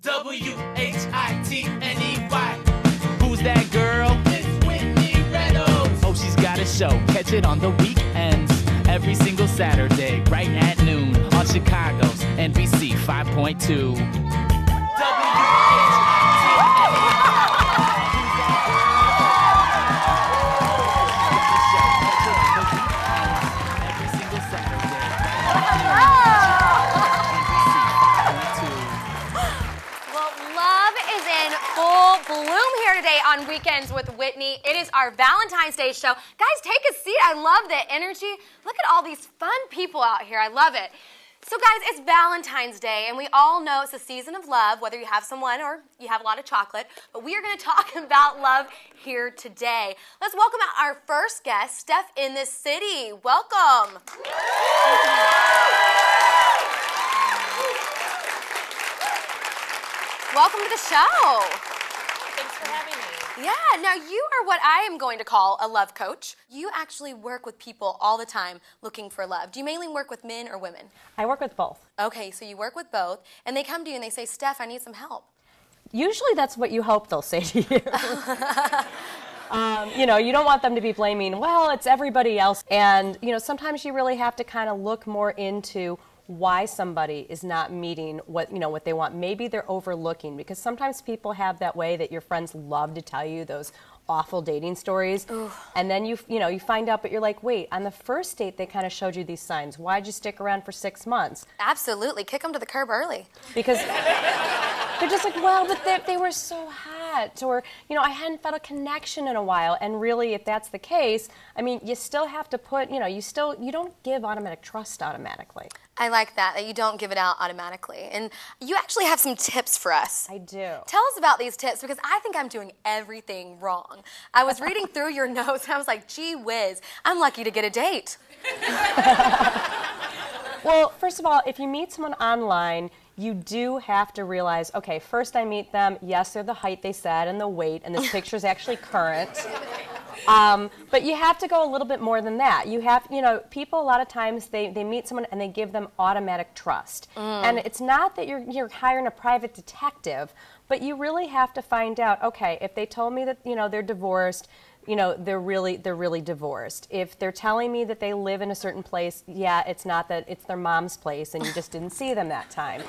W-H-I-T-N-E-Y. Who's that girl? It's Whitney Reynolds. Oh, she's got a show. Catch it on the weekends. Every single Saturday, right at noon. On Chicago's NBC 5.2. Full bloom here today on Weekends with Whitney. It is our Valentine's Day show. Guys, take a seat. I love the energy. Look at all these fun people out here. I love it. So guys, it's Valentine's Day, and we all know it's a season of love, whether you have someone or you have a lot of chocolate. But we are going to talk about love here today. Let's welcome out our first guest, Steph in the City. Welcome. Welcome to the show. Thanks for having me. Yeah, now you are what I am going to call a love coach. You actually work with people all the time looking for love. Do you mainly work with men or women? I work with both. Okay, so you work with both, and they come to you and they say, Steph, I need some help. Usually that's what you hope they'll say to you. You know, you don't want them to be blaming, well, it's everybody else. And, you know, sometimes you really have to kind of look more into why somebody is not meeting what they want. Maybe they're overlooking, because sometimes people have that way that your friends love to tell you those awful dating stories. Ooh. And then you find out, but you're like, wait, on the first date they kind of showed you these signs. Why'd you stick around for 6 months? Absolutely, kick them to the curb early. Because they're just like, well, but they were so hot, or I hadn't felt a connection in a while. And really, if that's the case, I mean, you still have to put, you don't give automatic trust automatically. I like that you don't give it out automatically. And you actually have some tips for us. I do. Tell us about these tips, because I think I'm doing everything wrong. I was reading through your notes and I was like, gee whiz, I'm lucky to get a date. Well, first of all, if you meet someone online, you do have to realize, okay, first I meet them, yes, they're the height they said and the weight, and this picture's actually current. But you have to go a little bit more than that. You have, people a lot of times, they meet someone and they give them automatic trust. And it's not that you're hiring a private detective, but you really have to find out, okay, if they told me that, they're divorced, they're really divorced. If they're telling me that they live in a certain place, yeah, it's not that it's their mom's place and you just didn't see them that time.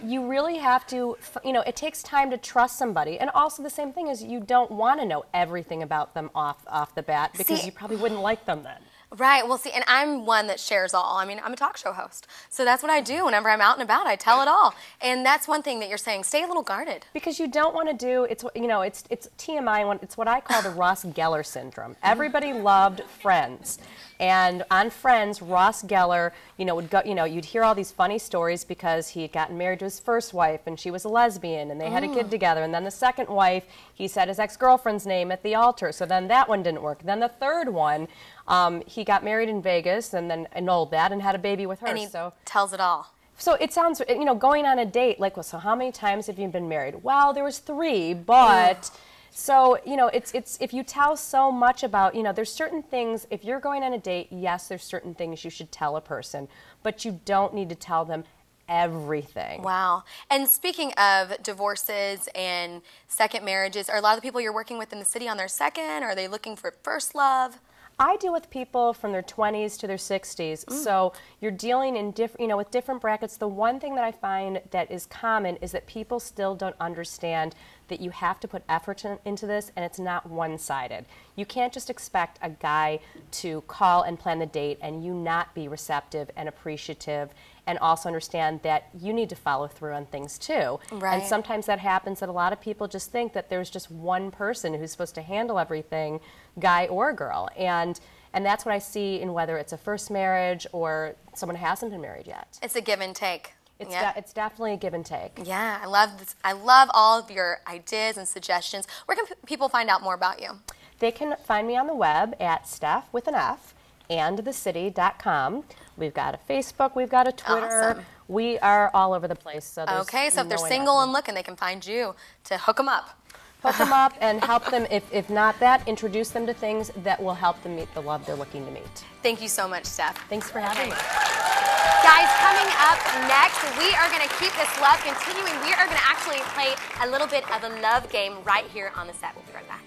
You really have to, it takes time to trust somebody. And also the same thing is, you don't want to know everything about them off the bat, because you probably wouldn't like them then. Right. Well, see, and I'm one that shares all. I mean, I'm a talk show host. So that's what I do whenever I'm out and about. I tell it all. And that's one thing that you're saying. Stay a little guarded. Because you don't want to do, it's TMI, it's what I call the Ross Geller syndrome. Everybody loved Friends. And on Friends, Ross Geller, would go, you'd hear all these funny stories because he had gotten married to his first wife and she was a lesbian and they had a kid together. And then the second wife, he said his ex-girlfriend's name at the altar. So then that one didn't work. Then the third one, he got married in Vegas and then annulled that and had a baby with her. And he tells it all. So it sounds, going on a date, like, well, so how many times have you been married? Well, there was 3, but... So, it's if you tell so much about, there's certain things, if you're going on a date, yes, there's certain things you should tell a person, but you don't need to tell them everything. Wow. And speaking of divorces and second marriages, are a lot of the people you're working with in the city on their second? Are they looking for first love? I deal with people from their 20s to their 60s, so you're dealing in with different brackets. The one thing that I find that is common is that people still don't understand that you have to put effort into this, and it's not one-sided. You can't just expect a guy to call and plan the date and you not be receptive and appreciative, and also understand that you need to follow through on things too. Right. And sometimes that happens, that a lot of people just think that there's just one person who's supposed to handle everything, guy or girl. And that's what I see in whether it's a first marriage or someone who hasn't been married yet. It's a give and take. It's definitely a give and take. Yeah, I love this. I love all of your ideas and suggestions. Where can people find out more about you? They can find me on the web at Steph with an F andthecity.com. We've got a Facebook, we've got a Twitter. Awesome. We are all over the place. So okay, so if they're single and looking, they can find you to hook them up. Hook them up and help them, if not that, introduce them to things that will help them meet the love they're looking to meet. Thank you so much, Steph. Thanks for having me. Guys, coming up next, we are going to keep this love continuing. We are going to actually play a little bit of a love game right here on the set. We'll be right back.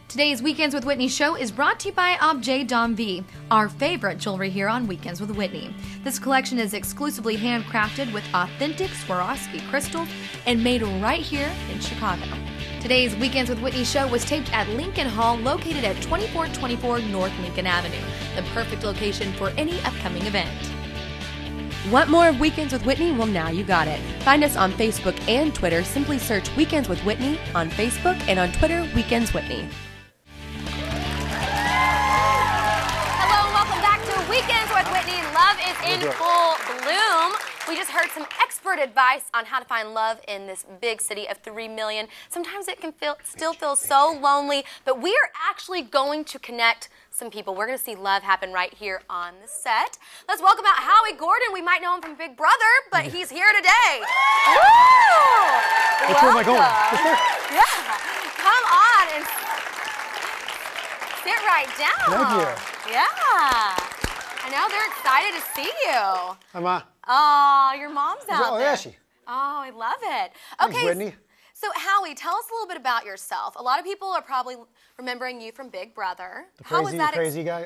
Today's Weekends with Whitney show is brought to you by Objet d'Envie, our favorite jewelry here on Weekends with Whitney. This collection is exclusively handcrafted with authentic Swarovski crystals and made right here in Chicago. Today's Weekends with Whitney show was taped at Lincoln Hall, located at 2424 North Lincoln Avenue, the perfect location for any upcoming event. Want more of Weekends with Whitney? Well, now you got it. Find us on Facebook and Twitter. Simply search Weekends with Whitney on Facebook and on Twitter, Weekends Whitney. Hello and welcome back to Weekends with Whitney. Love is in full bloom. We just heard some expert advice on how to find love in this big city of 3 million. Sometimes it can still feel so lonely, but we are actually going to connect some people. We're going to see love happen right here on the set. Let's welcome out Howie Gordon. We might know him from Big Brother, but he's here today. Woo! Which way am I going? This way? Yeah. Come on and sit right down. Thank you. Yeah. I know they're excited to see you. Hi, Ma. Oh, your mom's out Oh, there. yeah, she. Oh, I love it. Thanks, Okay, Whitney. so Howie, tell us a little bit about yourself. A lot of people are probably remembering you from Big Brother. How was that? Crazy guy.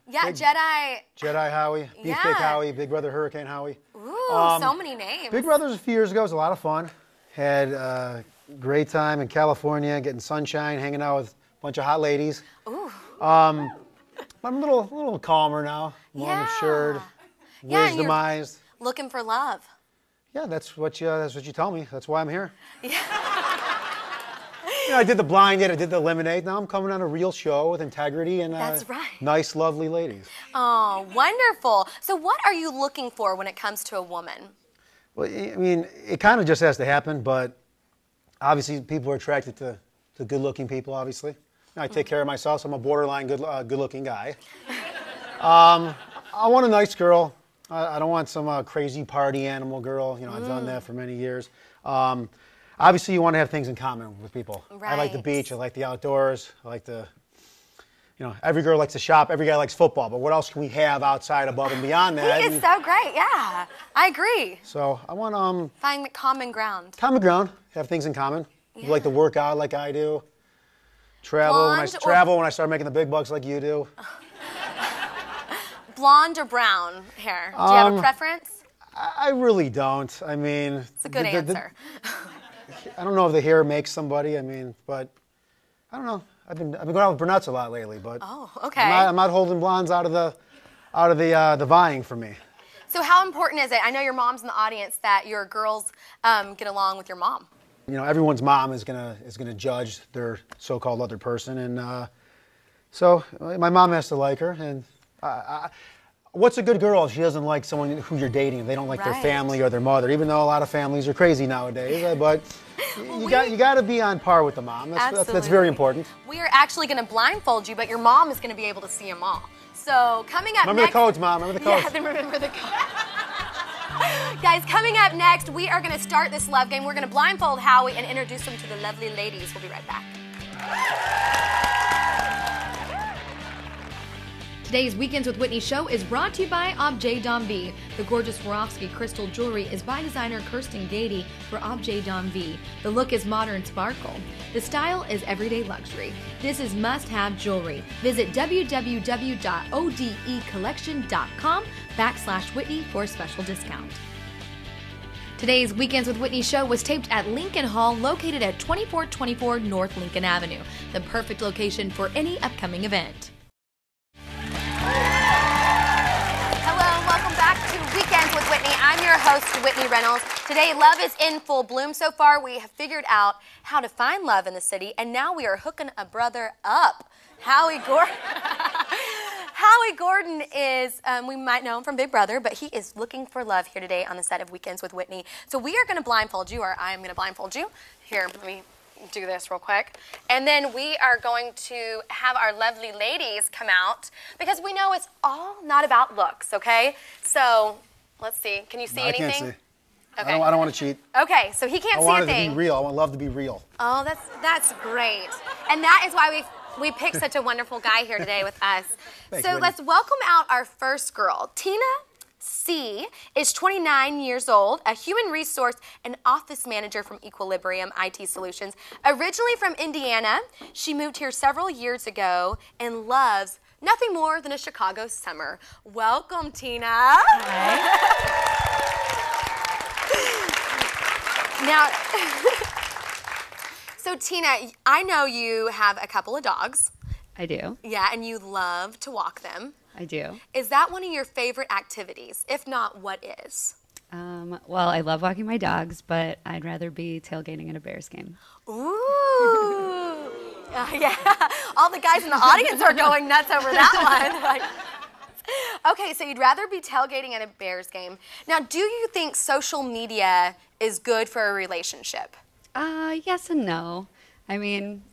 Yeah, Jedi. Jedi Howie, Beefcake Yeah. Howie, Big Brother Hurricane Howie. Ooh, so many names. Big Brother was a few years ago. It was a lot of fun. Had a great time in California, getting sunshine, hanging out with a bunch of hot ladies. Ooh. I'm a little calmer now, more matured, Yeah, and you're wisdomized. looking for love. Yeah, that's what you tell me. That's why I'm here. Yeah. I did the blind date, I did the eliminate. Now I'm coming on a real show with integrity and That's right. nice, lovely ladies. Oh, wonderful. So what are you looking for when it comes to a woman? Well, I mean, it kind of just has to happen, but obviously people are attracted to good-looking people, obviously. I take care of myself, so I'm a borderline good-looking guy. I want a nice girl. I don't want some crazy party animal girl. You know, I've done that for many years. Obviously, you want to have things in common with people. Right. I like the beach. I like the outdoors. I like the, you know, every girl likes to shop. Every guy likes football. But what else can we have outside, above, and beyond that? He is so great. Yeah, I agree. So I want Find the common ground. common ground. Have things in common. You like to work out like I do. Travel Blonde when I start making the big bucks like you do. Blonde or brown hair? Do you have a preference? I really don't. I mean, It's a good answer. I don't know if the hair makes somebody. I mean, but I don't know. I've been going out with brunettes a lot lately, but Oh, okay. I'm not holding blondes out of the vying for me. So how important is it? I know your mom's in the audience that your girls get along with your mom. You know, everyone's mom is gonna judge their so-called other person, and so my mom has to like her. And what's a good girl if she doesn't like someone who you're dating? They don't like their Right. family or their mother, even though a lot of families are crazy nowadays. But you got to be on par with the mom. That's very important. We are actually going to blindfold you, but your mom is going to be able to see them all. So coming up Remember next... the codes, Mom. Remember the codes. Yeah, then remember the codes. Guys, coming up next, we are going to start this love game. We're going to blindfold Howie and introduce him to the lovely ladies. We'll be right back. Today's Weekends with Whitney show is brought to you by Objet d'Envie. The gorgeous Swarovski crystal jewelry is by designer Kirsten Gady for Objet d'Envie. The look is modern sparkle. The style is everyday luxury. This is must-have jewelry. Visit www.odecollection.com/Whitney for a special discount. Today's Weekends with Whitney show was taped at Lincoln Hall, located at 2424 North Lincoln Avenue, the perfect location for any upcoming event. Weekends with Whitney. I'm your host, Whitney Reynolds. Today, love is in full bloom. So far, we have figured out how to find love in the city, and now we are hooking a brother up. Howie Gordon. Howie Gordon is, we might know him from Big Brother, but he is looking for love here today on the set of Weekends with Whitney. So we are going to blindfold you, or I am going to blindfold you. Here, let me do this real quick. And then we are going to have our lovely ladies come out, because we know it's all not about looks, okay? So let's see. Can you see anything? I can't see. Okay. I don't want to cheat. Okay, so he can't I see want a it to thing. be real. I want love to be real. Oh, that's great. And that is why we picked such a wonderful guy here today with us. Thanks, So Whitney. let's welcome out our first girl. Tina, C is 29 years old, a human resource and office manager from Equilibrium IT Solutions. Originally from Indiana, she moved here several years ago and loves nothing more than a Chicago summer. Welcome, Tina. Hi. Now, so Tina, I know you have a couple of dogs. I do. Yeah, and you love to walk them. I do. Is that one of your favorite activities? If not, what is? Well, I love walking my dogs, but I'd rather be tailgating at a Bears game. Ooh. Yeah, all the guys in the audience are going nuts over that one. Like, okay, so you'd rather be tailgating at a Bears game. Now, do you think social media is good for a relationship? Yes and no. I mean,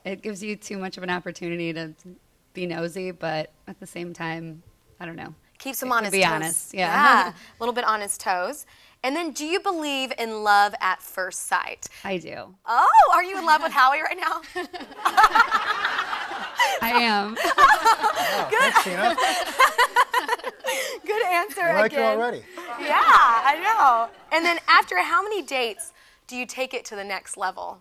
it gives you too much of an opportunity to be nosy, but at the same time, I don't know. Keeps him on his be toes. honest, yeah. A little bit on his toes. And then, do you believe in love at first sight? I do. Oh, are you in love with Howie right now? I am. Oh, thanks, Tina. Good answer I like you again. already. Yeah, I know. And then after how many dates do you take it to the next level?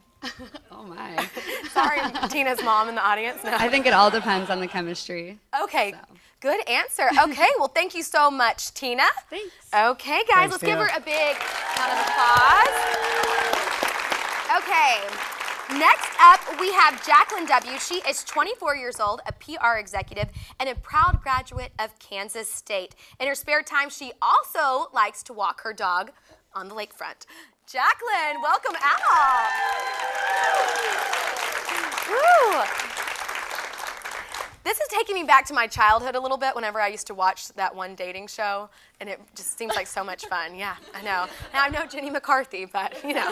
Oh, my. Sorry, Tina's mom in the audience. No. I think it all depends on the chemistry. Okay, So. good answer. Okay, well, thank you so much, Tina. Thanks. Okay, guys, Thanks, let's give Tina. her a big round of applause. Okay, next up we have Jacqueline W. She is 24 years old, a PR executive, and a proud graduate of Kansas State. In her spare time, she also likes to walk her dog on the lakefront. Jacqueline, welcome out. Woo. This is taking me back to my childhood a little bit whenever I used to watch that one dating show, and it just seems like so much fun. Yeah, I know. Now I know Jenny McCarthy, but you know.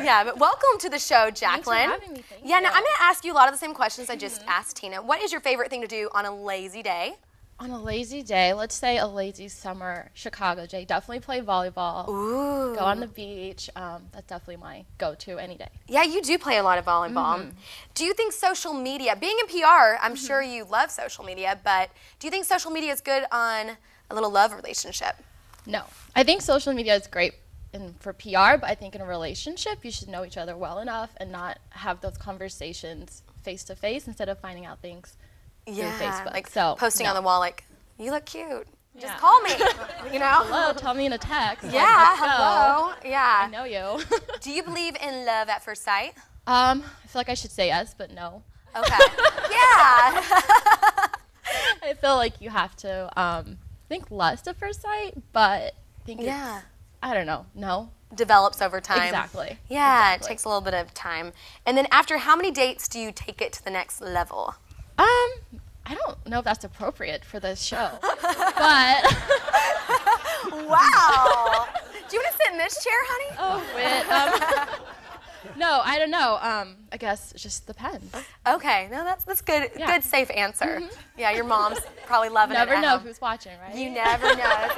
Yeah, but welcome to the show, Jacqueline. Thanks for having me. Thank Yeah, now you. I'm going to ask you a lot of the same questions I just asked Tina. What is your favorite thing to do on a lazy day? On a lazy day, let's say a lazy summer Chicago day, definitely play volleyball. Ooh. Go on the beach. That's definitely my go-to any day. Yeah, you do play a lot of volleyball. Do you think social media, being in PR, I'm sure you love social media, but do you think social media is good on a little love relationship? No. I think social media is great for PR, but I think in a relationship, you should know each other well enough and not have those conversations face-to-face instead of finding out things through Facebook. Like So, posting no. on the wall like, you look cute. Just Yeah. call me, you know? Hello, tell me in a text. like, Yeah, let's go. hello. I Yeah. know you. Do you believe in love at first sight? I feel like I should say yes, but no. Okay. Yeah. I feel like you have to think lust at first sight, but I think Yeah. it's, I don't know, no. Develops over time. Exactly. Yeah, Exactly. it takes a little bit of time. And then after how many dates do you take it to the next level? I don't know if that's appropriate for this show, but Wow. Do you want to sit in this chair, honey? oh, wait. No, I don't know. I guess it just depends. Okay. No, that's good. Yeah. Good, safe answer. Yeah, your mom's probably loving Never it. at know home. who's watching, right? You never know. That's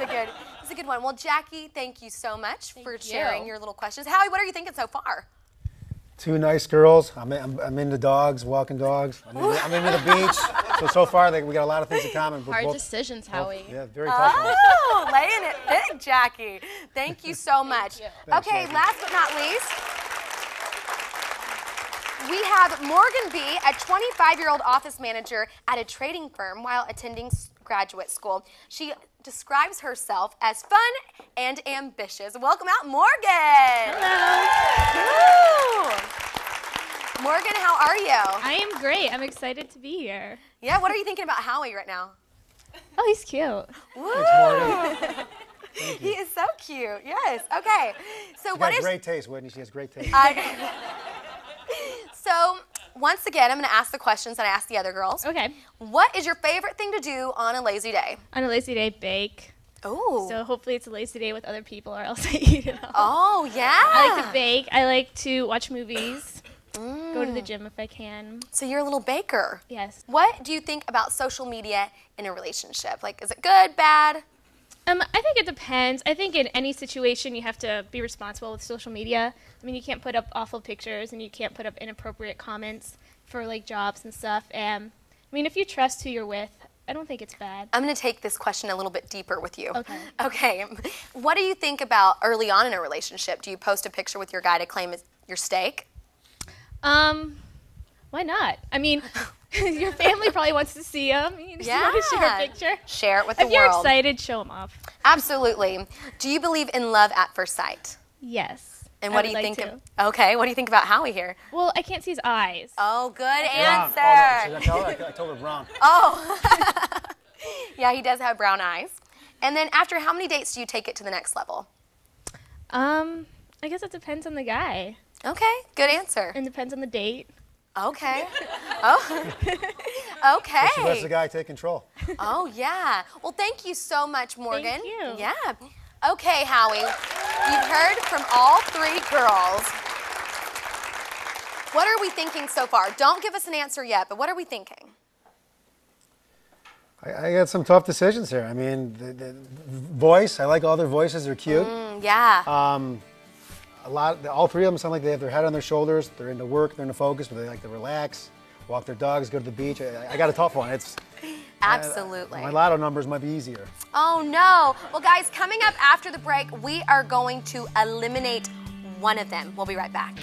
a good one. Well, Jackie, thank you so much for you. sharing your little questions. Howie, what are you thinking so far? Two nice girls. I'm into dogs, walking dogs. I'm into the beach. So far, we got a lot of things in common. We're Hard both- decisions, both- Howie. Yeah, very tough ones. Oh, laying it big, Jackie. Thank you so much. you. Thanks, Okay, Jackie. last but not least, we have Morgan B., a 25-year-old office manager at a trading firm while attending graduate school. She describes herself as fun and ambitious. Welcome out, Morgan. Hello. Morgan, how are you? I am great. I'm excited to be here. Yeah, what are you thinking about Howie right now? Oh, he's cute. Morgan. He is so cute. Yes. Okay. So She what got is great taste, Whitney. She has great taste. So once again, I'm going to ask the questions that I asked the other girls. Okay. What is your favorite thing to do on a lazy day? On a lazy day, bake. Oh. So hopefully it's a lazy day with other people or else I eat it all. Oh, yeah. I like to bake. I like to watch movies. Go to the gym if I can. So you're a little baker. Yes. What do you think about social media in a relationship? Like, is it good, bad? I think it depends. I think in any situation you have to be responsible with social media. I mean, you can't put up awful pictures and you can't put up inappropriate comments for like jobs and stuff. I mean, if you trust who you're with, I don't think it's bad. I'm going to take this question a little bit deeper with you. Okay. Okay. What do you think about early on in a relationship? Do you post a picture with your guy to claim your steak? Why not? I mean, your family probably wants to see them. You just want to share a picture. Share it with the If world. you're excited, show them off. Absolutely. Do you believe in love at first sight? Yes. And what do you think? Okay. What do you think about Howie here? Well, I can't see his eyes. Oh, good Wrong. answer. Oh, no. I told her wrong. Oh. Yeah, he does have brown eyes. And then after how many dates do you take it to the next level? I guess it depends on the guy. Okay. Good answer. And depends on the date. Okay. Oh. Okay. She lets the guy take control. Oh, yeah. Well, thank you so much, Morgan. Thank you. Yeah. Okay, Howie. You've heard from all three girls. What are we thinking so far? Don't give us an answer yet, but what are we thinking? I got some tough decisions here. I mean, the voice, I like all their voices. They're cute. Yeah. All three of them sound like they have their head on their shoulders. They're into work, they're into focus, but they like to relax, walk their dogs, go to the beach. I got a tough one. Absolutely. My lotto numbers might be easier. Oh, no. Well, guys, coming up after the break, we are going to eliminate one of them. We'll be right back.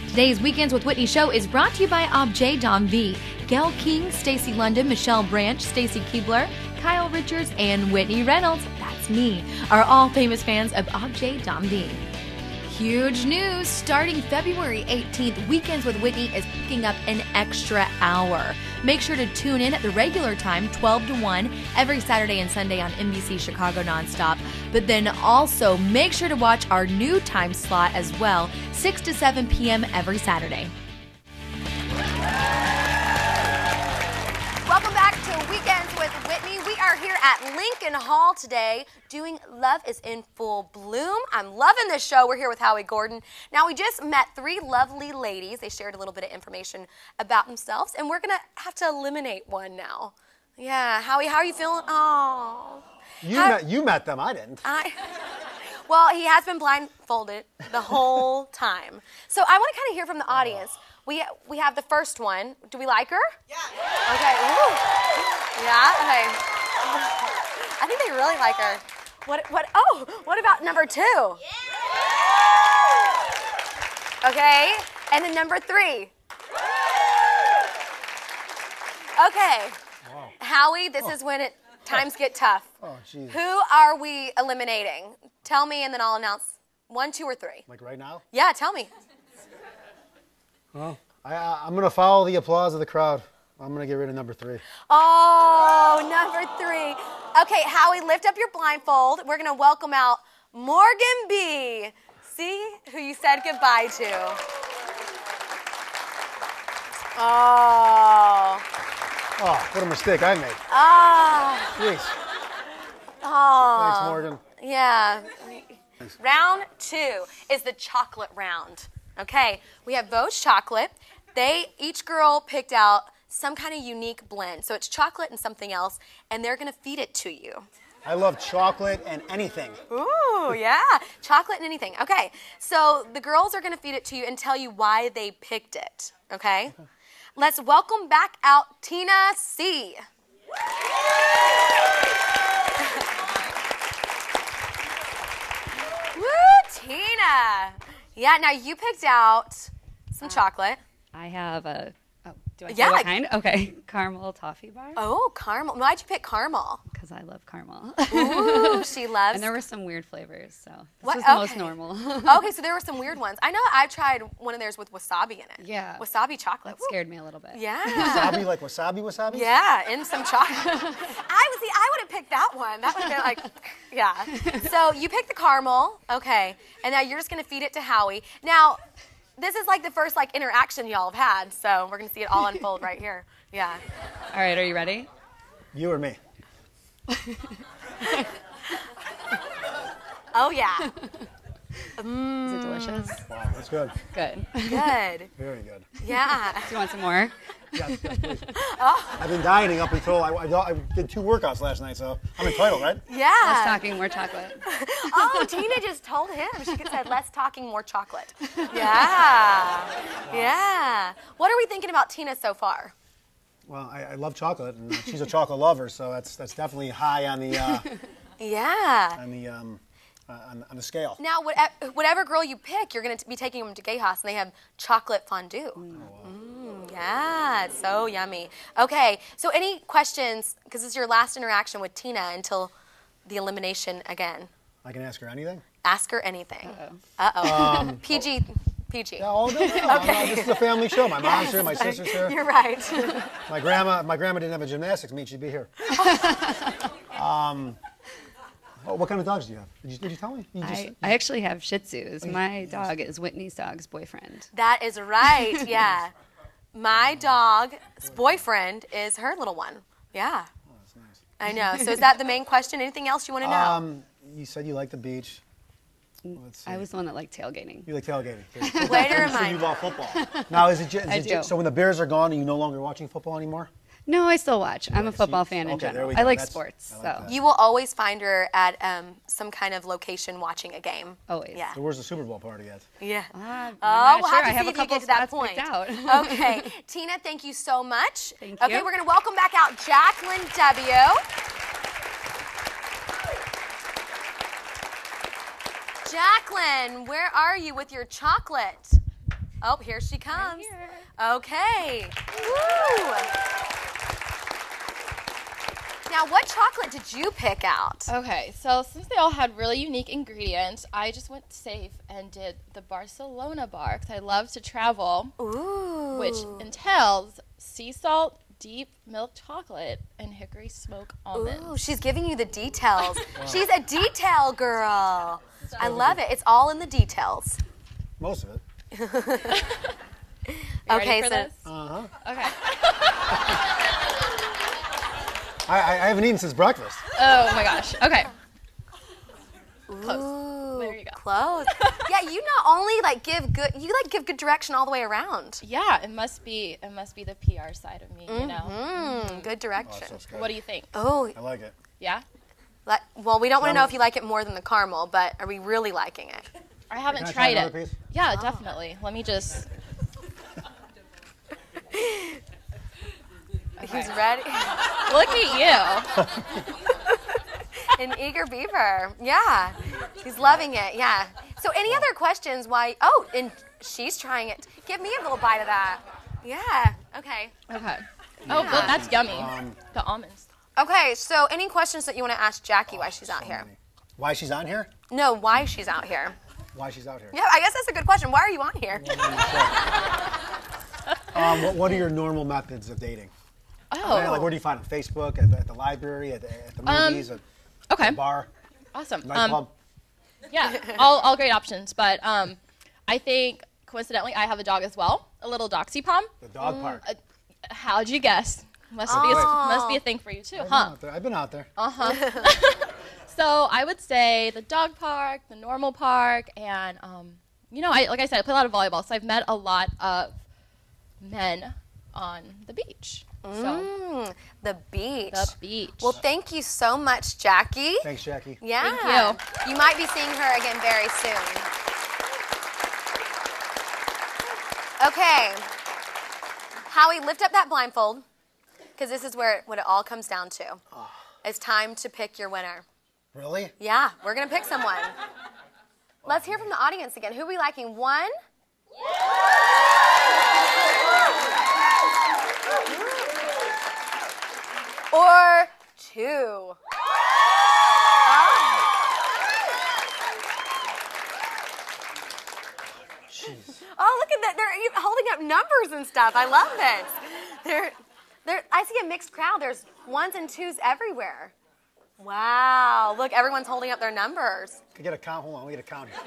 Today's Weekends with Whitney show is brought to you by Objet Dom V. Gail King, Stacey London, Michelle Branch, Stacy Keebler, Kyle Richards, and Whitney Reynolds, that's me, are all famous fans of Objet Dom V. Huge news! Starting February 18th, Weekends with Whitney is picking up an extra hour. Make sure to tune in at the regular time, 12 to 1, every Saturday and Sunday on NBC Chicago Nonstop. But then also make sure to watch our new time slot as well, 6 to 7 p.m. every Saturday. Welcome back to Weekends with Whitney. We are here at Lincoln Hall today doing Love is in Full Bloom. I'm loving this show. We're here with Howie Gordon. Now, we just met three lovely ladies. They shared a little bit of information about themselves, and we're going to have to eliminate one now. Yeah, Howie, how are you feeling? Oh. You met them, I didn't. Well, he has been blindfolded the whole time. So I want to kind of hear from the audience. We have the first one. Do we like her? Yeah. Okay. Ooh. Yeah. Okay. I think they really like her. What about number 2? Yeah. Okay. And then number 3. Okay. Wow. Howie, this is when times get tough. Oh, jeez. Who are we eliminating? Tell me, and then I'll announce 1, 2, or 3. Like right now? Yeah, tell me. Well, I'm going to follow the applause of the crowd. I'm going to get rid of number 3. Oh, number 3. Okay, Howie, lift up your blindfold. We're going to welcome out Morgan B. See who you said goodbye to. Oh. Oh, what a mistake I made. Oh. Jeez. Oh. Thanks, Morgan. Yeah. Round 2 is the chocolate round. Okay, we have Vo's chocolate. Each girl picked out some kind of unique blend. So it's chocolate and something else, and they're going to feed it to you. I love chocolate and anything. Ooh, yeah. Chocolate and anything. Okay, so the girls are going to feed it to you and tell you why they picked it. Okay? Let's welcome back out Tina C. Woo, Tina. Yeah, now you picked out some chocolate. I have a, do I say Yeah, what kind? Okay, caramel toffee bar. Oh, caramel. Why'd you pick caramel? Because I love caramel. Ooh, she loves. And there were some weird flavors, so this What? was the Okay. most normal. Okay, so there were some weird ones. I know I've tried one of theirs with wasabi in it. Yeah. Wasabi chocolate. That scared me a little bit. Yeah. Wasabi, like wasabi? Yeah, and some chocolate. I would have picked that one. That would have been like, yeah. So you picked the caramel, okay, and now you're just gonna feed it to Howie. Now, this is like the first interaction y'all have had, so we're gonna see it all unfold right here. Yeah. All right, are you ready? You or me? Oh yeah. Is it delicious? Wow, that's good. Good. Good. Very good. Yeah. Do you want some more? Yes, please. I've been dieting up until I did 2 workouts last night, so I'm entitled, right? Yeah. Less talking, more chocolate. Oh, Tina just told him. She said, less talking, more chocolate. Yeah. Yeah. What are we thinking about Tina so far? Well, I love chocolate, and she's a chocolate lover, so that's definitely high on the Yeah. on the scale. Now, whatever girl you pick, you're going to be taking them to Gay House, and they have chocolate fondue. Yeah, it's so yummy. Okay, so any questions, because this is your last interaction with Tina until the elimination again. I can ask her anything? Ask her anything. Uh-oh. PG. No, this is a family show. My mom's here, my sister's here. You're right. My grandma didn't have a gymnastics meet. She'd be here. What kind of dogs do you have? Did you tell me? I actually have Shih Tzus. My dog is Whitney's dog's boyfriend. That is right, yeah. My dog's boyfriend is her little one. Yeah. Oh, that's nice. I know. So is that the main question? Anything else you want to know? You said you like the beach. Let's see. I was the one that liked tailgating. You like tailgating. Way to So remind you me. love football. Now, I do. So when the Bears are gone, are you no longer watching football anymore? No, I still watch. I'm a football fan in Okay, there general. we I go. like That's- sports, I like so that. You will always find her at some kind of location watching a game. always. Yeah. So where's the Super Bowl party at? Yeah. I'm Oh, not we'll sure. have to I have see a if you couple get to that spots point. picked out. Okay. Tina, thank you so much. Thank Okay, you. we're going to welcome back out Jacqueline W. Jacqueline, where are you with your chocolate? Oh, here she comes. Okay. Woo. Now, what chocolate did you pick out? Okay, so since they all had really unique ingredients, I just went safe and did the Barcelona bar because I love to travel, Ooh. which entails sea salt, deep milk chocolate, and hickory smoke almonds. Ooh, she's giving you the details. She's a detail girl. I love it. It's all in the details. Most of it. You Okay, ready for so this? Uh-huh. Okay. I haven't eaten since breakfast. Oh my gosh. Okay. Ooh, There you go. close. Yeah, you not only give good direction all the way around. Yeah, it must be the PR side of me, you know. Good direction. That's good. What do you think? Oh, I like it. Yeah? well, we don't want to know if you like it more than the caramel, but are we really liking it? I haven't Can I tried try it. another piece? Yeah, definitely. Let me just. He's ready. Look at you. An eager beaver. Yeah. He's loving it. Yeah. So any other questions why and she's trying it. Give me a little bite of that. Yeah. Okay. Okay. Oh, well, that's yummy. The almonds. Okay, so any questions that you want to ask Jackie while she's out here? Why she's on here? No, why she's out here. Why she's out here? Yeah, I guess that's a good question. Why are you on here? What are your normal methods of dating? Oh, Like, where do you find them? Facebook, at the library, at the movies, at okay. the bar, Awesome. nightclub? Yeah, all great options. But I think, coincidentally, I have a dog as well, a little Doxy Pom. The dog park. How'd you guess? Must be a thing for you too, huh? I've been out there. So I would say the dog park, the normal park, and like I said, I play a lot of volleyball, so I've met a lot of men on the beach. So The beach. the beach. Well, thank you so much, Jackie. Thanks, Jackie. Yeah. Thank You might be seeing her again very soon. Okay. Howie, lift up that blindfold, because this is what it all comes down to. It's time to pick your winner. Really? Yeah, we're going to pick someone. Let's hear from the audience again. Who are we liking? One? Or two? Oh, look at that. They're even holding up numbers and stuff. I love this. I see a mixed crowd. There's ones and twos everywhere. Wow. Look, everyone's holding up their numbers. Can I get a count? Hold on, we get a count here.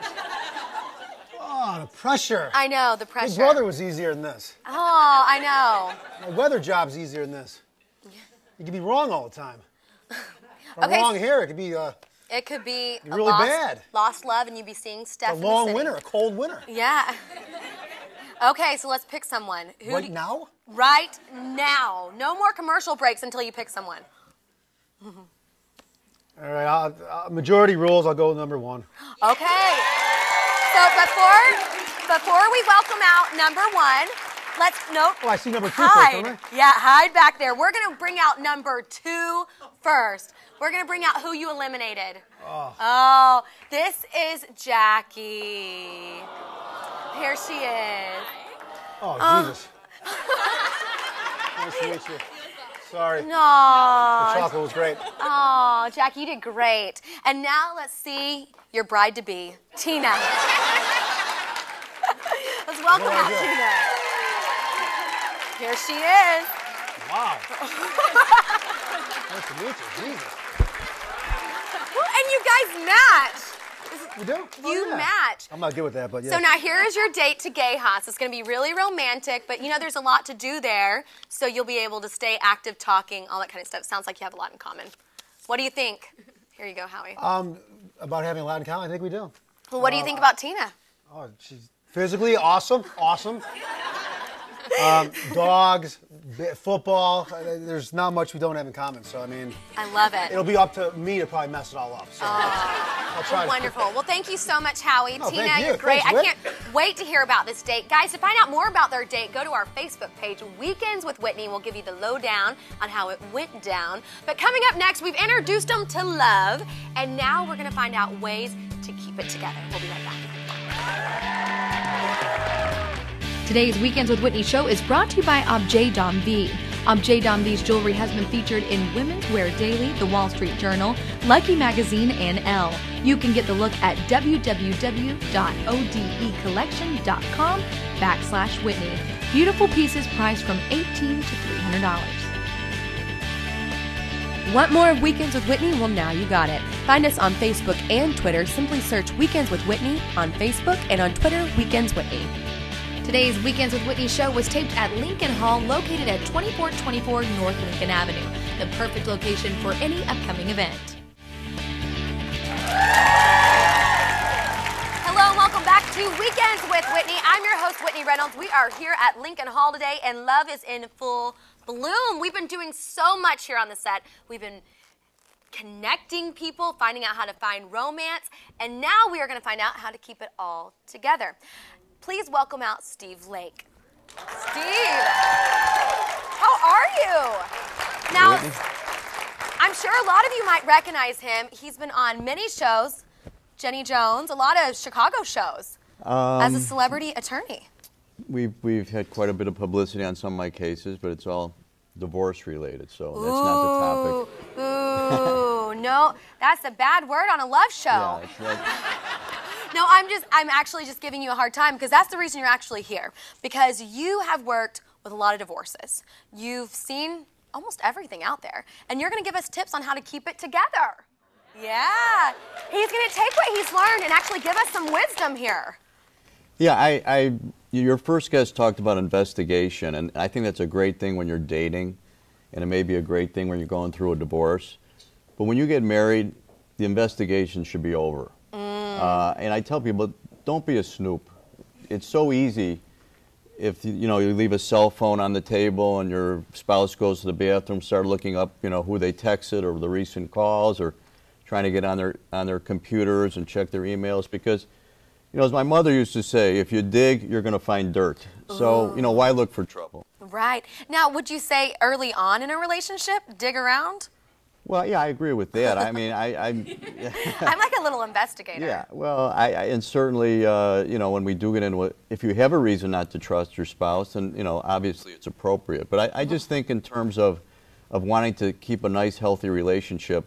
Oh, the pressure. I know, the pressure. His brother was easier than this. Oh, I know. My weather job's easier than this. You can be wrong all the time. If I'm Okay, wrong here, it could be It could be Really bad. lost love, and you'd be seeing stuff a in the long city. winter, a cold winter. Yeah. Okay, so let's pick someone. Right now? Right now. No more commercial breaks until you pick someone. All right, majority rules, I'll go with number 1. Okay. So before we welcome out number 1, nope. Oh, I see number 2 hide. first, don't I? Yeah, hide back there. We're going to bring out number 2 first. We're going to bring out who you eliminated. Oh, this is Jackie. Here she is. Oh, Jesus. Nice to meet you. Sorry. No. The chocolate was great. Oh, Jackie, you did great. And now let's see your bride-to-be, Tina. Let's welcome out Tina. Here she is. Wow. Nice to meet you. Jesus. And you guys match. You do? You match. I'm not good with that, but yeah. So now here is your date to Gay Haas. It's going to be really romantic, but you know there's a lot to do there, so you'll be able to stay active, talking, all that kind of stuff. Sounds like you have a lot in common. What do you think? Here you go, Howie. About having a lot in common, I think we do. Well, what do you think about Tina? Oh, she's physically awesome. Dogs, football. There's not much we don't have in common. So, I mean, I love it. It'll be up to me to probably mess it all up. So I'll try. Wonderful. Well, thank you so much, Howie. Oh, Tina, thank you. you're great. Thanks, I can't wait to hear about this date. Guys, to find out more about their date, go to our Facebook page, Weekends with Whitney. We'll give you the lowdown on how it went down. But coming up next, we've introduced them to love, and now we're going to find out ways to keep it together. We'll be right back. Today's Weekends with Whitney show is brought to you by Objet D'Envie. Objet D'Envie's jewelry has been featured in Women's Wear Daily, The Wall Street Journal, Lucky Magazine, and Elle. You can get the look at www.odecollection.com/Whitney. Beautiful pieces priced from $18 to $300. Want more of Weekends with Whitney? Well, now you got it. Find us on Facebook and Twitter. Simply search Weekends with Whitney on Facebook and on Twitter, Weekends Whitney. Today's Weekends with Whitney show was taped at Lincoln Hall, located at 2424 North Lincoln Avenue, the perfect location for any upcoming event. Hello and welcome back to Weekends with Whitney. I'm your host, Whitney Reynolds. We are here at Lincoln Hall today, and love is in full bloom. We've been doing so much here on the set. We've been connecting people, finding out how to find romance, and now we are going to find out how to keep it all together. Please welcome out Steve Lake. Steve, how are you? Now, Whitney. I'm sure a lot of you might recognize him. He's been on many shows, Jenny Jones, a lot of Chicago shows, as a celebrity attorney. We've had quite a bit of publicity on some of my cases, but it's all divorce related, so that's not the topic. Ooh, no, that's a bad word on a love show. Yeah, it's like, No, I'm actually just giving you a hard time because that's the reason you're actually here. Because you have worked with a lot of divorces. You've seen almost everything out there. And you're going to give us tips on how to keep it together. Yeah. He's going to take what he's learned and actually give us some wisdom here. yeah, your first guest talked about investigation, and I think that's a great thing when you're dating, and it may be a great thing when you're going through a divorce. But when you get married, the investigation should be over. And I tell people, don't be a snoop. It's so easy if you leave a cell phone on the table and your spouse goes to the bathroom, start looking up who they texted or the recent calls, or trying to get on their computers and check their emails, because as my mother used to say, if you dig, you're going to find dirt. So why look for trouble? Right. Now, would you say early on in a relationship, dig around? Well, yeah, I agree with that. I mean, I'm like a little investigator. Yeah, well, and certainly, when we do get into it, if you have a reason not to trust your spouse, then, obviously it's appropriate. But I just think in terms of wanting to keep a nice, healthy relationship,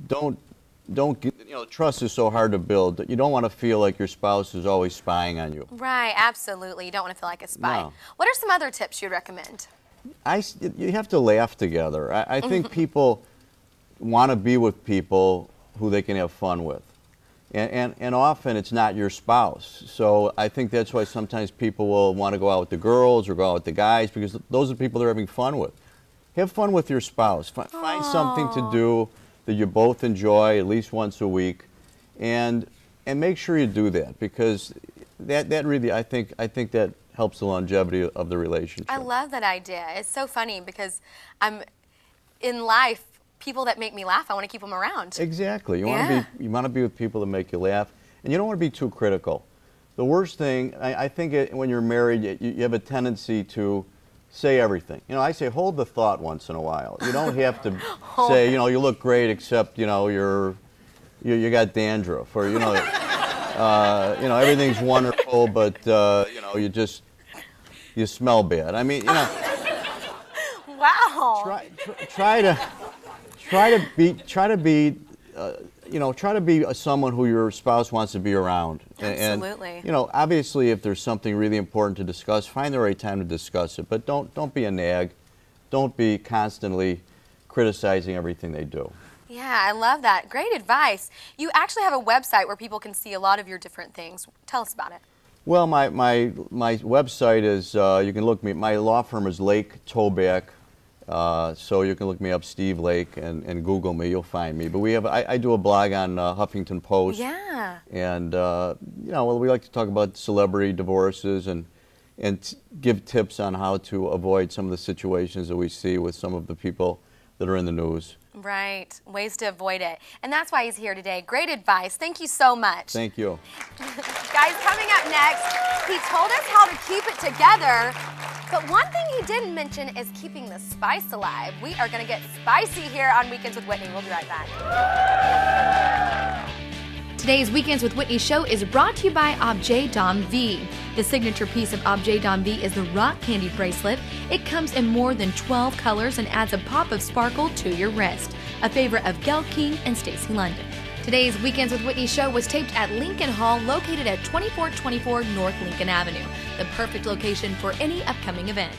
don't trust is so hard to build that you don't want to feel like your spouse is always spying on you. Right, absolutely. You don't want to feel like a spy. No. What are some other tips you'd recommend? You have to laugh together. I think people want to be with people who they can have fun with. And often it's not your spouse. So I think that's why sometimes people will want to go out with the girls or go out with the guys, because those are the people they're having fun with. Have fun with your spouse. Find something to do that you both enjoy at least once a week, and make sure you do that, because that really, I think that helps the longevity of the relationship. I love that idea. It's so funny because in life, people that make me laugh, I want to keep them around. Exactly. You want to be with people that make you laugh, and you don't want to be too critical. The worst thing, I think, when you're married, you have a tendency to say everything. You know, I say hold the thought once in a while. You don't have to say, you know, you look great, except you know you got dandruff, or you know everything's wonderful, but you know you smell bad. I mean, you know. Wow. Try to be someone who your spouse wants to be around. Absolutely. And, you know, obviously, if there's something really important to discuss, find the right time to discuss it. But don't be a nag. Don't be constantly criticizing everything they do. Yeah, I love that. Great advice. You actually have a website where people can see a lot of your different things. Tell us about it. Well, my website is, you can look me, my law firm is Lake Toback. So you can look me up, Steve Lake, and Google me. You'll find me. But I do a blog on Huffington Post. Yeah. And you know, well, we like to talk about celebrity divorces and give tips on how to avoid some of the situations that we see with some of the people that are in the news. Right. Ways to avoid it. And that's why he's here today. Great advice. Thank you so much. Thank you. Guys, coming up next, he told us how to keep it together. But one thing he didn't mention is keeping the spice alive. We are going to get spicy here on Weekends with Whitney. We'll be right back. Today's Weekends with Whitney show is brought to you by Objet Dame V. The signature piece of Objet Dame V is the rock candy bracelet. It comes in more than 12 colors and adds a pop of sparkle to your wrist. A favorite of Gail King and Stacey London. Today's Weekends with Whitney show was taped at Lincoln Hall, located at 2424 North Lincoln Avenue, the perfect location for any upcoming event.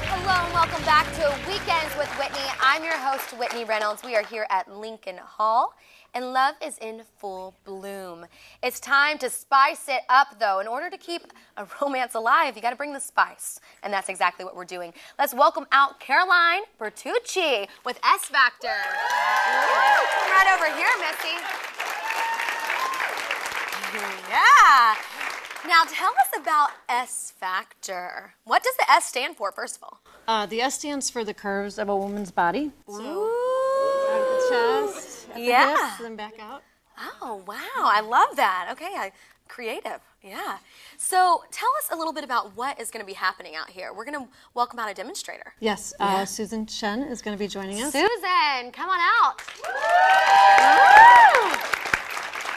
Hello and welcome back to Weekends with Whitney. I'm your host, Whitney Reynolds. We are here at Lincoln Hall, and love is in full bloom. It's time to spice it up, though. In order to keep a romance alive, you got to bring the spice, and that's exactly what we're doing. Let's welcome out Caroline Bertucci with S Factor. Come right over here, Missy. Yeah. Now tell us about S Factor. What does the S stand for, first of all? The S stands for the curves of a woman's body. So, Ooh. the chest, at Yeah. the hips, then back out. Oh, wow. I love that. Okay, creative. Yeah. So tell us a little bit about what is going to be happening out here. We're going to welcome out a demonstrator. Yes, Susan Chen is going to be joining us. Susan, come on out. Woo!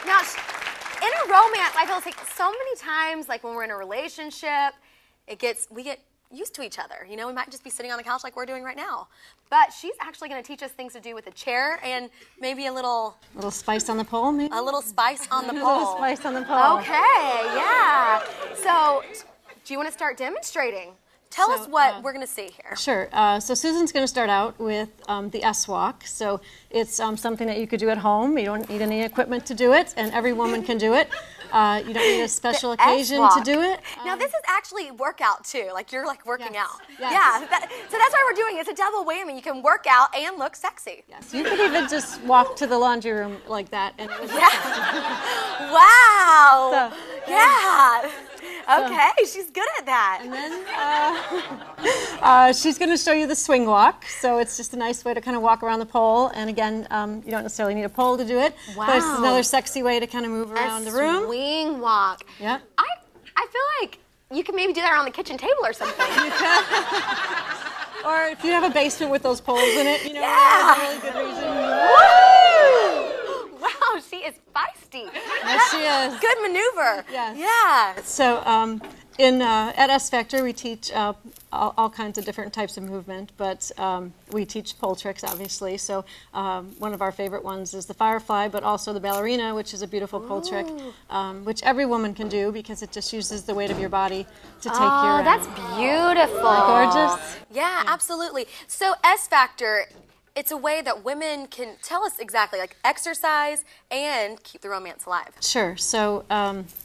Now, in a romance, I feel like so many times, like when we're in a relationship, we get used to each other. You know, we might just be sitting on the couch like we're doing right now. But she's actually going to teach us things to do with a chair and maybe a little spice on the pole, maybe? A little spice on the pole. A little spice on the pole. Okay, yeah. So, do you want to start demonstrating? Tell us what we're going to see here. Sure. So Susan's going to start out with the S walk. So it's something that you could do at home. You don't need any equipment to do it, and every woman can do it. You don't need a special occasion to do it. Now this is actually workout too. Like you're like working out. Yes. Yeah. So that's why we're doing it. It's a double whammy. You can work out and look sexy. Yes. You could even just walk to the laundry room like that, and it would Wow. So, yeah. Okay, she's good at that. And then she's going to show you the swing walk. So it's just a nice way to kind of walk around the pole. And again, you don't necessarily need a pole to do it. Wow. But it's another sexy way to kind of move around the room. Swing walk. Yeah. I feel like you can maybe do that around the kitchen table or something. Or if you have a basement with those poles in it, you know, Yeah. that's a really good reason. Woo! Wow, she is feisty. Yes, she is. Good maneuver. Yes. Yeah. So at S Factor, we teach all kinds of different types of movement, but we teach pole tricks, obviously. So one of our favorite ones is the firefly, but also the ballerina, which is a beautiful pole trick, which every woman can do because it just uses the weight of your body to take your... Oh, that's beautiful. Gorgeous. Yeah, absolutely. So S Factor, it's a way that women can tell us exactly, like exercise and keep the romance alive. Sure. So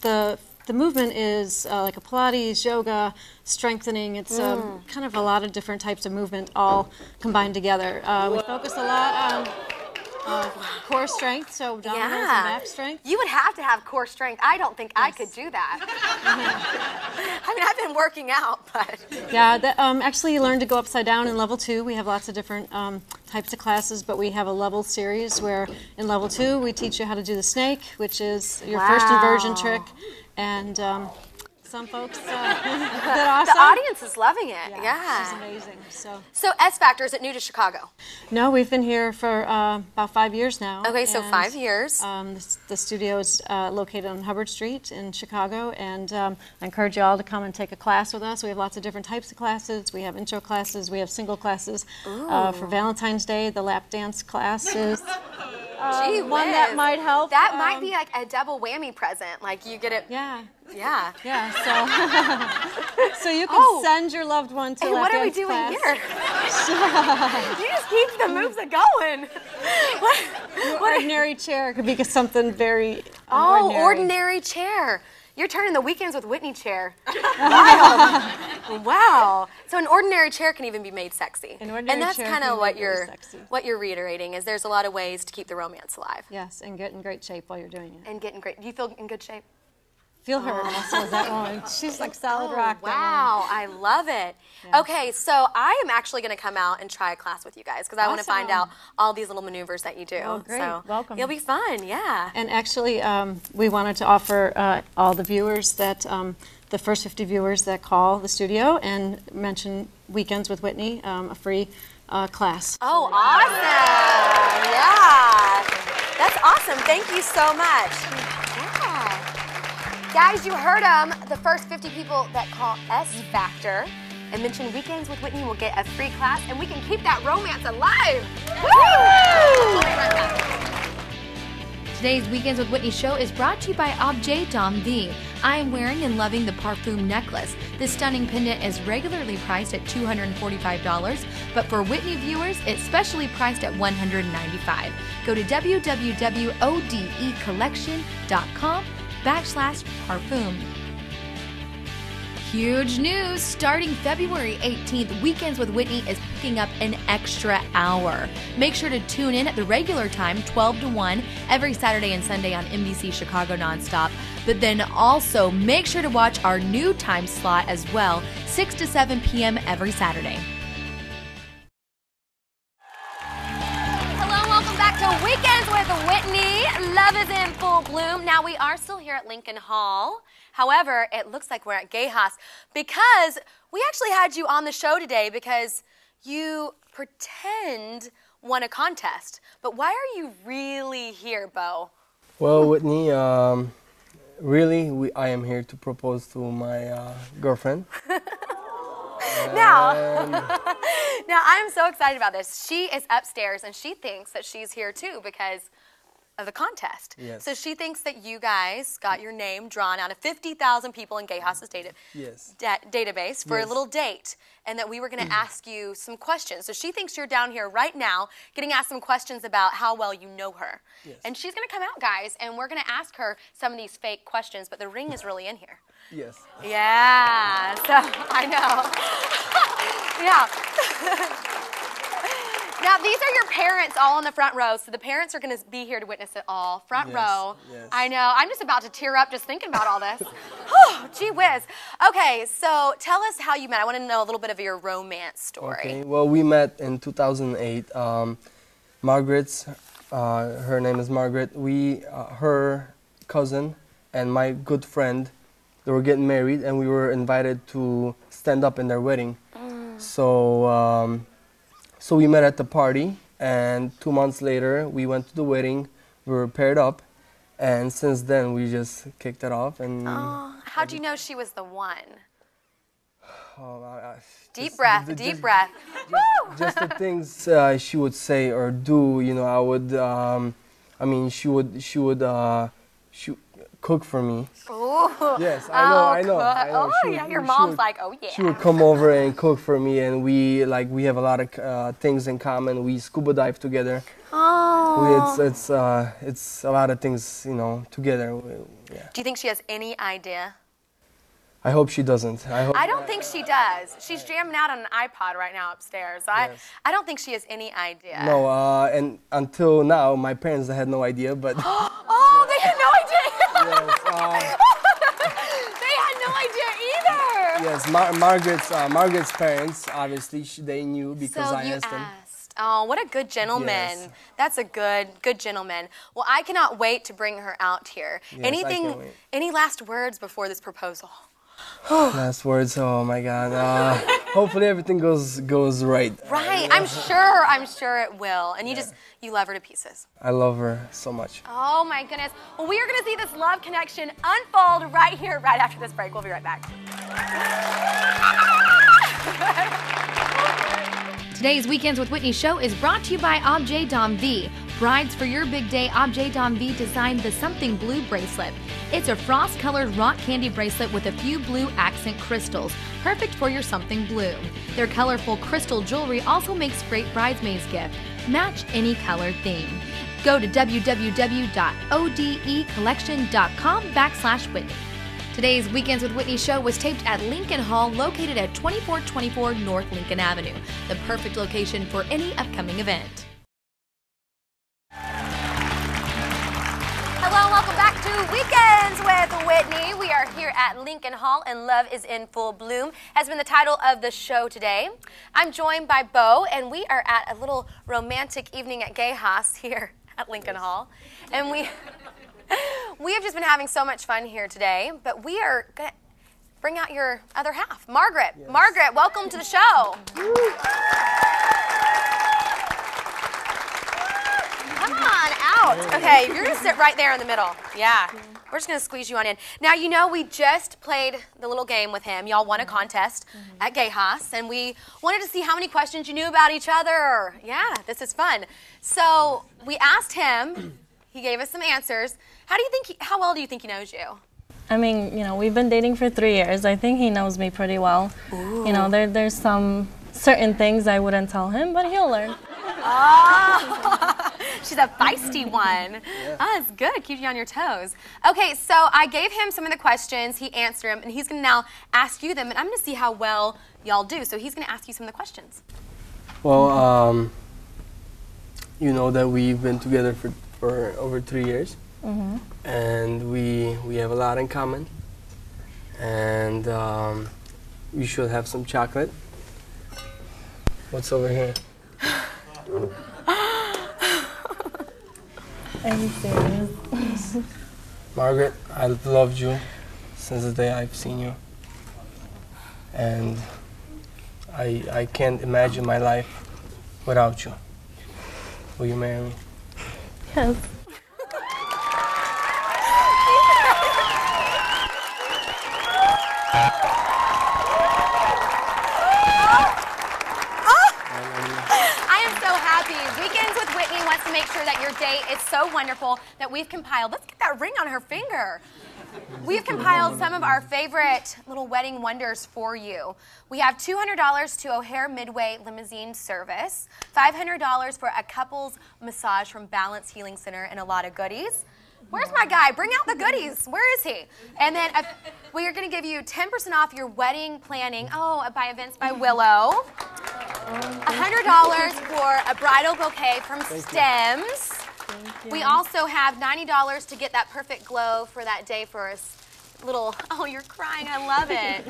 the movement is like a Pilates, yoga, strengthening. It's kind of a lot of different types of movement all combined together. We focus a lot on core strength, so dominance and back strength. You would have to have core strength. I don't think I could do that. I mean, I've been working out, but. Yeah, actually you learn to go upside down in level 2. We have lots of different types of classes, but we have a level series where in level 2 we teach you how to do the snake, which is your first inversion trick. And some folks, that awesome? The audience is loving it. Yeah. She's amazing. So S Factor, is it new to Chicago? No, we've been here for about 5 years now. Okay, so 5 years. The studio is located on Hubbard Street in Chicago, and I encourage you all to come and take a class with us. We have lots of different types of classes. We have intro classes. We have single classes. For Valentine's Day, the lap dance classes. Gee one that might help. That might be like a double whammy present. Like you get it. Yeah. Yeah. Yeah. So you can send your loved one to lap what are we dance doing class. Here? You just keep the moves going. What ordinary chair could be something very ordinary chair. You're turning the Weekends with Whitney chair. Wild. Wow. So an ordinary chair can even be made sexy. And that's kind of what you're reiterating is there's a lot of ways to keep the romance alive. Yes, and get in great shape while you're doing it. And get in great. Do you feel in good shape? Feel her muscles, that woman. She's like solid rock. Wow, I love it. Yeah. Okay, so I am actually going to come out and try a class with you guys because I want to find out all these little maneuvers that you do. Oh, great. So welcome. It'll be fun, yeah. And actually, we wanted to offer all the viewers that, the first 50 viewers that call the studio and mention Weekends with Whitney, a free class. Oh, awesome. Yeah. That's awesome. Thank you so much. Guys, you heard them. The first 50 people that call S Factor and mention Weekends with Whitney will get a free class, and we can keep that romance alive. Woo! Today's Weekends with Whitney show is brought to you by Objet D'Envie. I am wearing and loving the Parfum necklace. This stunning pendant is regularly priced at $245, but for Whitney viewers, it's specially priced at $195. Go to www.odecollection.com/parfum. Huge news! Starting February 18th, Weekends with Whitney is picking up an extra hour. Make sure to tune in at the regular time, 12 to 1, every Saturday and Sunday on NBC Chicago Nonstop. But then also make sure to watch our new time slot as well, 6 to 7 p.m. every Saturday. Welcome back to Weekends with Whitney. Love is in full bloom. Now, we are still here at Lincoln Hall. However, it looks like we're at Gay Haas because we actually had you on the show today because you pretend won a contest. But why are you really here, Bo? Well, Whitney, really, I am here to propose to my girlfriend. Now, I'm so excited about this. She is upstairs, and she thinks that she's here, too, because of the contest. Yes. So she thinks that you guys got your name drawn out of 50,000 people in Gay Haas's database for a little date, and that we were going to ask you some questions. So she thinks you're down here right now getting asked some questions about how well you know her. Yes. And she's going to come out, guys, and we're going to ask her some of these fake questions, but the ring is really in here. Yes. Yeah, so I know. Yeah. Now, these are your parents all in the front row, so the parents are going to be here to witness it all. Front row. Yes. I know. I'm just about to tear up just thinking about all this. Whew, gee whiz. Okay, so tell us how you met. I want to know a little bit of your romance story. Okay, well, we met in 2008. Margaret's, her name is Margaret. Her cousin and my good friend, they were getting married, and we were invited to stand up in their wedding. So we met at the party, and 2 months later, we went to the wedding. We were paired up, and since then, we just kicked it off. And how'd you know she was the one? Deep breath. Just the things she would say or do, you know, I would, she would cook for me. Ooh. Yes, I know. Your mom's like, oh yeah. She would come over and cook for me, and we have a lot of things in common. We scuba dive together. Oh. It's a lot of things, you know, together. Yeah. Do you think she has any idea? I hope she doesn't. I don't think she does. She's jamming out on an iPod right now upstairs. So Yes. I don't think she has any idea. No, and until now, my parents had no idea, but... Oh, they had no idea. Yes, They had no idea either. yes, Margaret's parents, obviously, they knew because So I you asked them. Oh, what a good gentleman. Yes. That's a good gentleman. Well, I cannot wait to bring her out here. Yes, I can't wait. Any last words before this proposal? Last words, oh my God. Hopefully everything goes right. Right, I'm sure it will. And you love her to pieces. I love her so much. Oh my goodness. Well, we are going to see this love connection unfold right here, right after this break. We'll be right back. Today's Weekends with Whitney show is brought to you by Objet D'Envie. Brides for your big day, Objet D'Envie designed the Something Blue bracelet. It's a frost-colored rock candy bracelet with a few blue accent crystals, perfect for your something blue. Their colorful crystal jewelry also makes great bridesmaids gift. Match any color theme. Go to www.odecollection.com/Whitney. Today's Weekends with Whitney show was taped at Lincoln Hall, located at 2424 North Lincoln Avenue, the perfect location for any upcoming event. Hello and welcome back to Weekends with Whitney. We are here at Lincoln Hall and Love is in Full Bloom has been the title of the show today. I'm joined by Bo and we are at a little romantic evening at Gay Haas here at Lincoln Hall. And we have just been having so much fun here today, but we are going to bring out your other half, Margaret. Yes. Margaret, welcome to the show. Come on out. Okay, you're going to sit right there in the middle. Yeah, we're just going to squeeze you on in. Now, you know, we just played the little game with him. Y'all won a contest at Gay Haas, and we wanted to see how many questions you knew about each other. Yeah, this is fun. So we asked him. He gave us some answers. How well do you think he knows you? I mean, you know, we've been dating for 3 years. I think he knows me pretty well. Ooh. You know, there's some certain things I wouldn't tell him, but he'll learn. Oh, she's a feisty one. Yeah. Oh, that's good. Keeps you on your toes. Okay, so I gave him some of the questions. He answered them, and he's going to now ask you them, and I'm going to see how well y'all do. So he's going to ask you some of the questions. Well, you know that we've been together for over 3 years, and we have a lot in common, and we should have some chocolate. What's over here? Are you serious? Margaret, I've loved you since the day I've seen you, and I can't imagine my life without you. Will you marry me? Yes. To make sure that your date is so wonderful that we've compiled, let's get that ring on her finger. We've compiled some of our favorite little wedding wonders for you. We have $200 to O'Hare Midway Limousine Service, $500 for a couples massage from Balance Healing Center, and a lot of goodies. Where's my guy? Bring out the goodies. Where is he? And then we are going to give you 10% off your wedding planning. Oh, by Events by Willow. $100 for a bridal bouquet from Stems. We also have $90 to get that perfect glow for that day for us. Little, oh, you're crying. I love it.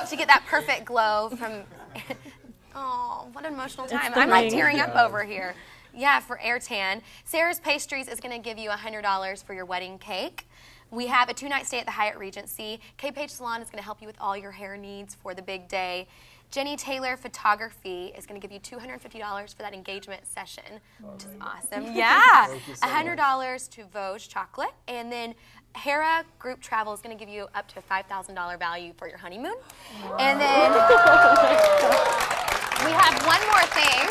To get that perfect glow from, oh, what an emotional time. I'm like tearing up over here. Yeah, for Airtan. Sarah's Pastries is going to give you $100 for your wedding cake. We have a 2-night stay at the Hyatt Regency. K-Page Salon is going to help you with all your hair needs for the big day. Jenny Taylor Photography is going to give you $250 for that engagement session, which is awesome. Yeah. $100 to Vosges Chocolate. And then Hera Group Travel is going to give you up to a $5,000 value for your honeymoon. And then we have one more thing.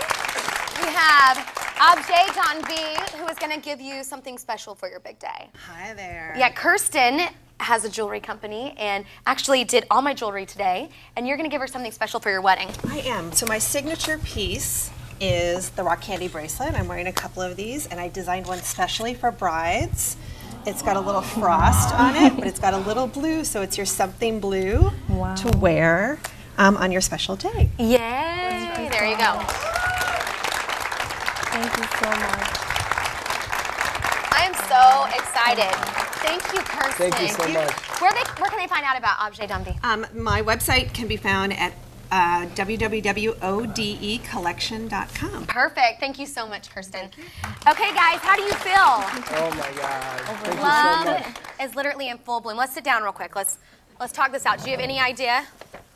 We have Objet D'Envie, who is going to give you something special for your big day. Hi there. Yeah, Kirsten has a jewelry company and actually did all my jewelry today, and you're going to give her something special for your wedding. I am. So my signature piece is the rock candy bracelet. I'm wearing a couple of these, and I designed one specially for brides. It's got a little frost on it, but it's got a little blue, so it's your something blue to wear on your special day. Yay! There you go. Thank you so much. I am so excited. Thank you, Kirsten. Thank you so much. Where can they find out about Objet d'Envie? My website can be found at www.odecollection.com. Perfect. Thank you so much, Kirsten. Okay, guys, how do you feel? Oh my God. Thank you so Love much. is literally in full bloom. Let's sit down real quick. Let's talk this out. Do you have any idea?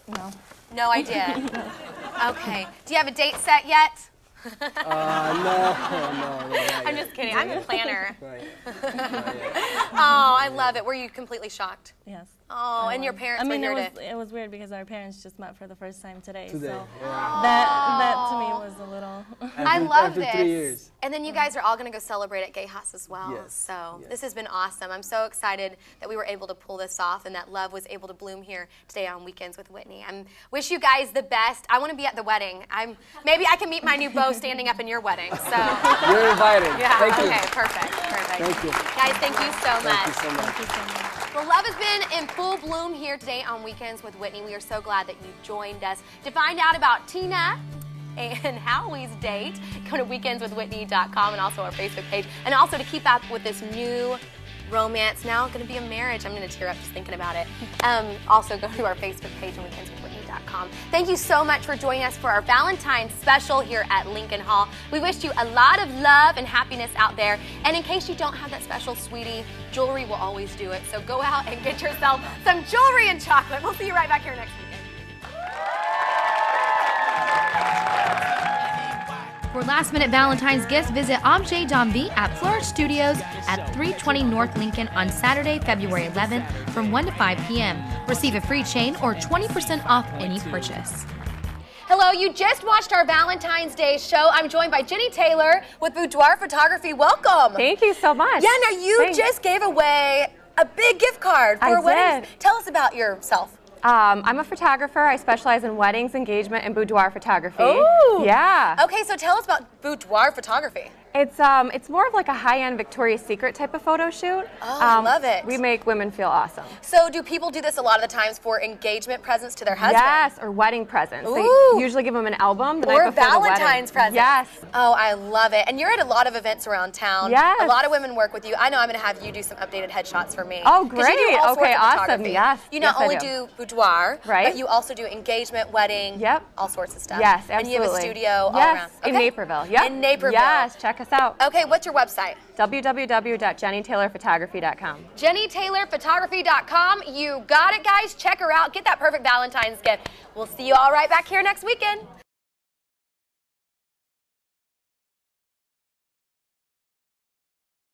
No. No idea. Okay. Do you have a date set yet? No. I'm just kidding. I'm a planner. Right. Oh, I love it. Were you completely shocked? Yes. Oh, and your parents were here to... it was weird because our parents just met for the first time today. So Yeah. that to me was a little... I love after this. 3 years. And then you guys are all going to go celebrate at Gay House as well. Yes. So Yes. this has been awesome. I'm so excited that we were able to pull this off and that love was able to bloom here today on Weekends with Whitney. I wish you guys the best. I want to be at the wedding. Maybe I can meet my new beau standing up in your wedding. So You're invited. yeah. Thank you. Okay. Perfect. Thank you. Guys, thank you so much. Thank you so much. Well, love has been in full bloom here today on Weekends with Whitney. We are so glad that you joined us. To find out about Tina and Howie's date, go to weekendswithwhitney.com and also our Facebook page. And also to keep up with this new romance, now going to be a marriage. I'm going to tear up just thinking about it. Also go to our Facebook page on weekendswithwhitney.com. Thank you so much for joining us for our Valentine's special here at Lincoln Hall. We wish you a lot of love and happiness out there. And in case you don't have that special sweetie, jewelry will always do it. So go out and get yourself some jewelry and chocolate. We'll see you right back here next weekend. For last-minute Valentine's gifts, visit Objet d'Envie at Flourish Studios at 320 North Lincoln on Saturday, February 11th from 1 to 5 p.m. Receive a free chain or 20% off any purchase. Hello, you just watched our Valentine's Day show. I'm joined by Jenny Taylor with Boudoir Photography. Welcome. Thank you so much. Yeah, now you just gave away a big gift card for weddings. Tell us about yourself. I'm a photographer. I specialize in weddings, engagement, and boudoir photography. Oh! Yeah. Okay, so tell us about boudoir photography. It's more of like a high-end Victoria's Secret type of photo shoot. Oh, I love it. We make women feel awesome. So do people do this a lot of the times for engagement presents to their husband? Yes, or wedding presents. Ooh. They usually give them an album the night or before Valentine's the wedding. present. Yes. Oh, I love it. And you're at a lot of events around town. Yes. A lot of women work with you. I know I'm going to have you do some updated headshots for me. Oh, 'Cause you great. do all sorts Okay, of awesome. photography. Yes. You not Yes, I only do. boudoir, Right. but you also do engagement, wedding, all sorts of stuff. Yes, absolutely. And you have a studio all yes, around. in Okay. Naperville. Yep. In Naperville. Yes, check us out. Okay, what's your website? www.jennytaylorphotography.com. JennyTaylorPhotography.com. You got it, guys. Check her out. Get that perfect Valentine's gift. We'll see you all right back here next weekend.